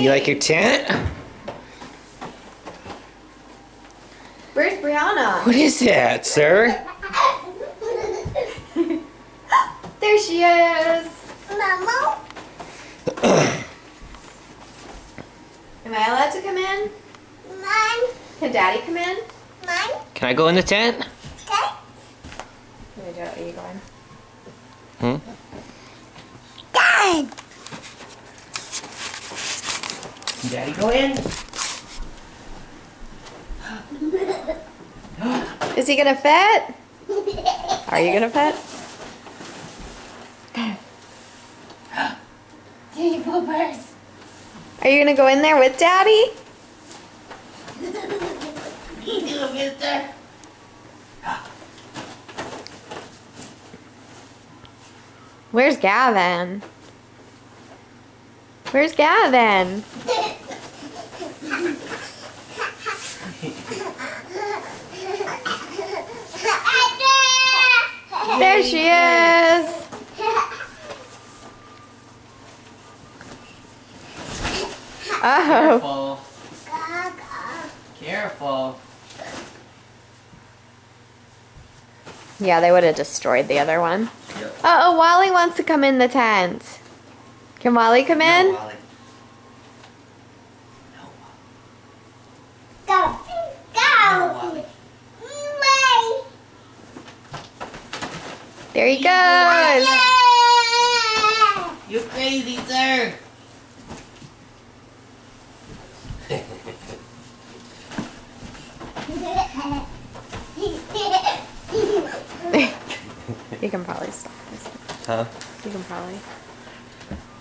You like your tent? Where's Brianna? What is that, sir? There she is. Mama? Am I allowed to come in? Mine? Can Daddy come in? Mine? Can I go in the tent? Okay. Where are you going? Hmm? Dad! Can Daddy go in? Is he gonna fit? Are you gonna fit? Hey, poopers. Are you gonna go in there with Daddy? You do, mister. Where's Gavin? Where's Gavin? There she is. Oh. Careful. Yeah, they would have destroyed the other one. Yep. Uh-oh, Wally wants to come in the tent. Can Wally come in? No, Wally. Go. No, Go. Wally. Bye. There he goes. You crazy, sir. You can probably stop this. Huh? You can probably.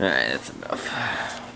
Alright, that's enough.